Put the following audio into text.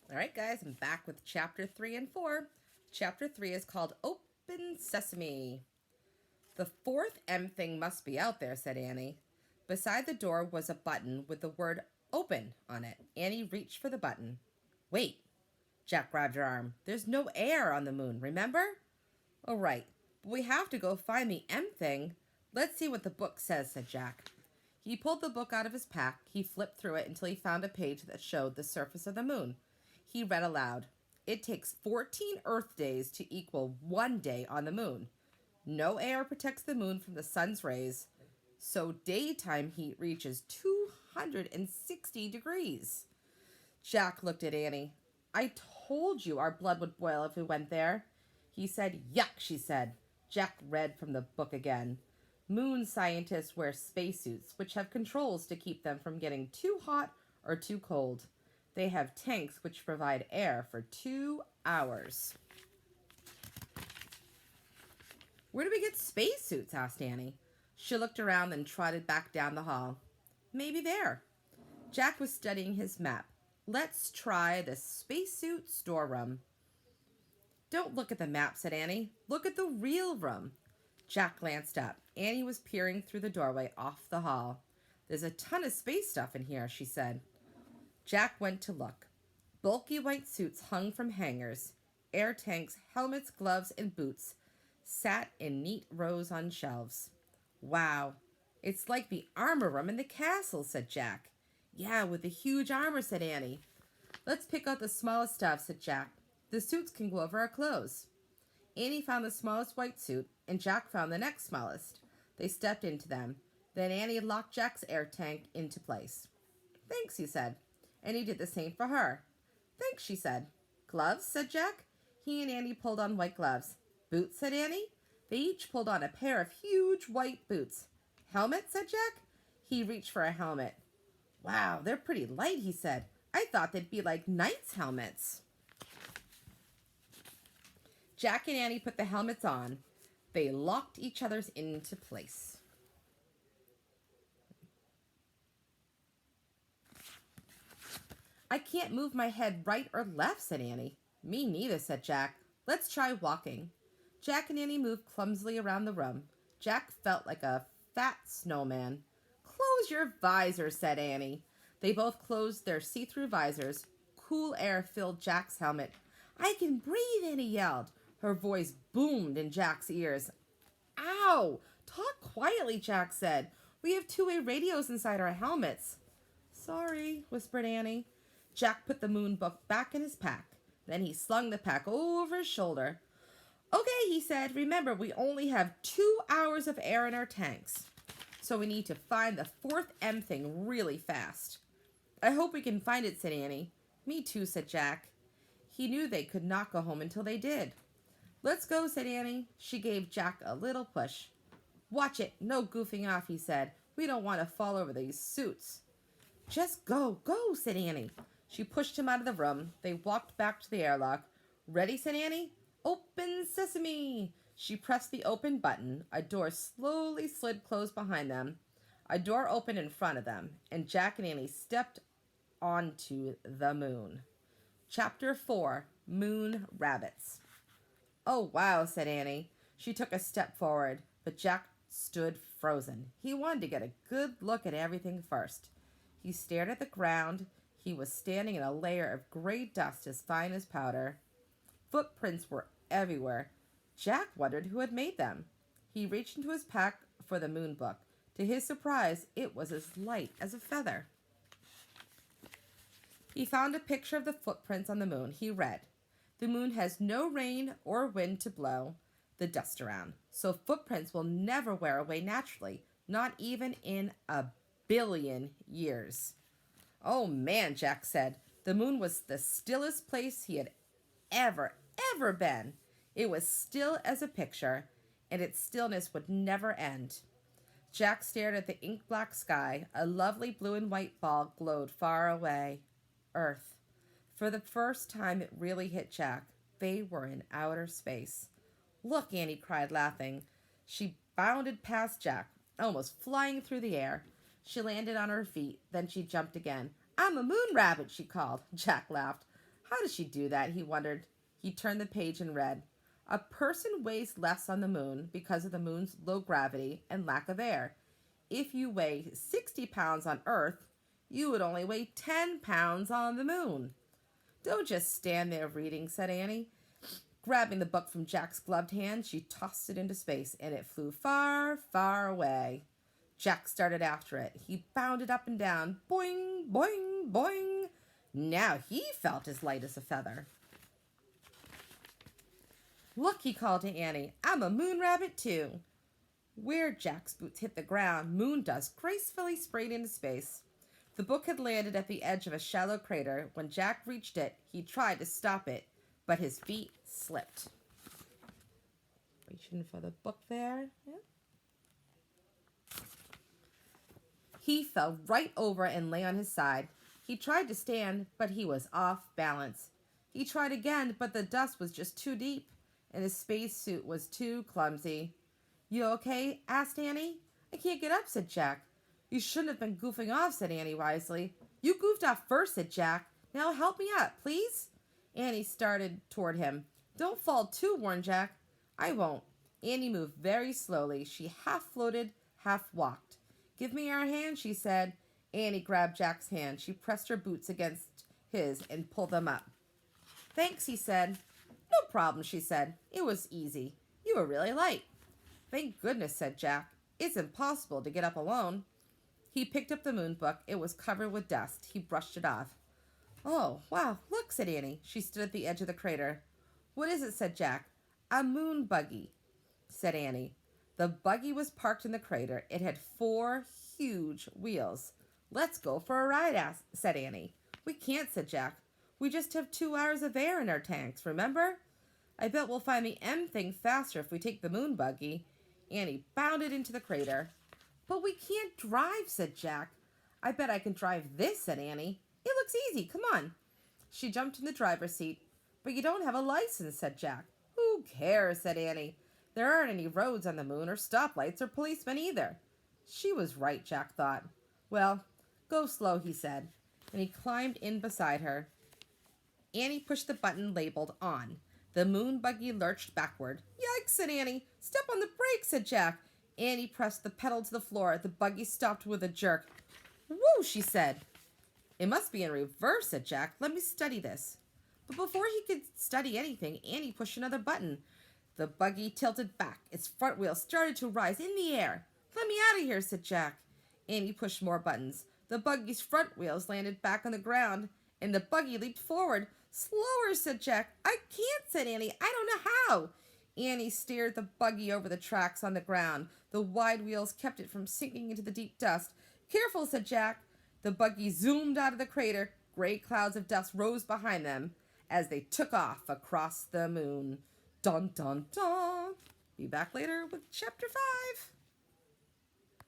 All right, guys, I'm back with chapter 3 and 4. Chapter 3 is called Open Sesame. The fourth M thing must be out there, said Annie. Beside the door was a button with the word open on it. Annie reached for the button. Wait, Jack grabbed her arm. There's no air on the moon, remember? Oh, right, but we have to go find the M thing. Let's see what the book says, said Jack. He pulled the book out of his pack. He flipped through it until he found a page that showed the surface of the moon. He read aloud. It takes 14 Earth days to equal 1 day on the moon. No air protects the moon from the sun's rays, so daytime heat reaches 260 degrees. Jack looked at Annie. I told you our blood would boil if we went there. He said, yuck, she said. Jack read from the book again. Moon scientists wear spacesuits, which have controls to keep them from getting too hot or too cold. They have tanks which provide air for 2 hours. Where do we get spacesuits? Asked Annie. She looked around and trotted back down the hall. Maybe there. Jack was studying his map. Let's try the spacesuit storeroom. Don't look at the map, said Annie. Look at the real room. Jack glanced up. Annie was peering through the doorway off the hall. There's a ton of space stuff in here, she said. Jack went to look. Bulky white suits hung from hangers. Air tanks, helmets, gloves, and boots sat in neat rows on shelves. Wow, it's like the armor room in the castle, said Jack. Yeah, with the huge armor, said Annie. Let's pick out the smallest stuff, said Jack. The suits can go over our clothes. Annie found the smallest white suit, and Jack found the next smallest. They stepped into them. Then Annie locked Jack's air tank into place. Thanks, he said. And he did the same for her. Thanks, she said. Gloves, said Jack. He and Annie pulled on white gloves. Boots, said Annie. They each pulled on a pair of huge white boots. Helmet, said Jack. He reached for a helmet. Wow, they're pretty light, he said. I thought they'd be like knights' helmets. Jack and Annie put the helmets on. They locked each other's into place. I can't move my head right or left, said Annie. Me neither, said Jack. Let's try walking. Jack and Annie moved clumsily around the room. Jack felt like a fat snowman. Close your visor, said Annie. They both closed their see-through visors. Cool air filled Jack's helmet. I can breathe, Annie yelled. Her voice boomed in Jack's ears. Ow! Talk quietly, Jack said. We have two-way radios inside our helmets. Sorry, whispered Annie. Jack put the moon book back in his pack. Then he slung the pack over his shoulder. Okay, he said, remember, we only have 2 hours of air in our tanks. So we need to find the fourth M thing really fast. I hope we can find it, said Annie. Me too, said Jack. He knew they could not go home until they did. Let's go, said Annie. She gave Jack a little push. Watch it, no goofing off, he said. We don't want to fall over these suits. Just go, go, said Annie. She pushed him out of the room. They walked back to the airlock. Ready, said Annie. Open sesame! She pressed the open button. A door slowly slid closed behind them. A door opened in front of them, and Jack and Annie stepped onto the moon. Chapter 4, Moon Rabbits. Oh, wow, said Annie. She took a step forward, but Jack stood frozen. He wanted to get a good look at everything first. He stared at the ground. He was standing in a layer of gray dust as fine as powder. Footprints were everywhere. Jack wondered who had made them. He reached into his pack for the moon book. To his surprise, it was as light as a feather. He found a picture of the footprints on the moon. He read, the moon has no rain or wind to blow the dust around, so footprints will never wear away naturally, not even in a billion years. Oh man, Jack said. The moon was the stillest place he had ever been. It was still as a picture, and its stillness would never end. Jack stared at the ink-black sky. A lovely blue and white ball glowed far away. Earth. For the first time, it really hit Jack. They were in outer space. Look, Annie cried, laughing. She bounded past Jack, almost flying through the air. She landed on her feet. Then she jumped again. I'm a moon rabbit, she called. Jack laughed. How does she do that? He wondered. He turned the page and read, "A person weighs less on the moon because of the moon's low gravity and lack of air. If you weigh 60 pounds on Earth, you would only weigh 10 pounds on the moon." "Don't just stand there reading," said Annie. Grabbing the book from Jack's gloved hand, she tossed it into space, and it flew far, far away. Jack started after it. He bounded up and down. Boing, boing, boing. Now he felt as light as a feather. "Look," he called to Annie. "I'm a moon rabbit, too." Where Jack's boots hit the ground, moon dust gracefully sprayed into space. The book had landed at the edge of a shallow crater. When Jack reached it, he tried to stop it, but his feet slipped. Reaching for the book there. Yeah. He fell right over and lay on his side. He tried to stand, but he was off balance. He tried again, but the dust was just too deep, and his spacesuit was too clumsy. "You okay?" asked Annie. "I can't get up," said Jack. "You shouldn't have been goofing off," said Annie wisely. "You goofed off first," said Jack. "Now help me up, please." Annie started toward him. "Don't fall too," warned Jack. "I won't." Annie moved very slowly. She half floated, half walked. "Give me your hand," she said. Annie grabbed Jack's hand. She pressed her boots against his and pulled them up. "Thanks," he said. "No problem," she said. "It was easy. You were really light." "Thank goodness," said Jack. "It's impossible to get up alone." He picked up the moon book. It was covered with dust. He brushed it off. "Oh, wow, look," said Annie. She stood at the edge of the crater. "What is it?" said Jack. "A moon buggy," said Annie. The buggy was parked in the crater. It had 4 huge wheels. "Let's go for a ride," said Annie. "We can't," said Jack. "We just have 2 hours of air in our tanks, remember?" "I bet we'll find the M thing faster if we take the moon buggy." Annie bounded into the crater. "But we can't drive," said Jack. "I bet I can drive this," said Annie. "It looks easy. Come on." She jumped in the driver's seat. "But you don't have a license," said Jack. "Who cares?" said Annie. "There aren't any roads on the moon, or stoplights, or policemen either." She was right, Jack thought. "Well, go slow," he said, and he climbed in beside her. Annie pushed the button labeled "on." The moon buggy lurched backward. "Yikes," said Annie. "Step on the brakes," said Jack. Annie pressed the pedal to the floor. The buggy stopped with a jerk. "Whoa," she said. "It must be in reverse," said Jack. "Let me study this." But before he could study anything, Annie pushed another button. The buggy tilted back. Its front wheels started to rise in the air. "Let me out of here," said Jack. Annie pushed more buttons. The buggy's front wheels landed back on the ground, and the buggy leaped forward. "Slower," said Jack. "I can't," said Annie. "I don't know how." Annie steered the buggy over the tracks on the ground. The wide wheels kept it from sinking into the deep dust. "Careful," said Jack. The buggy zoomed out of the crater. Gray clouds of dust rose behind them as they took off across the moon. Dun, dun, dun. Be back later with Chapter 5.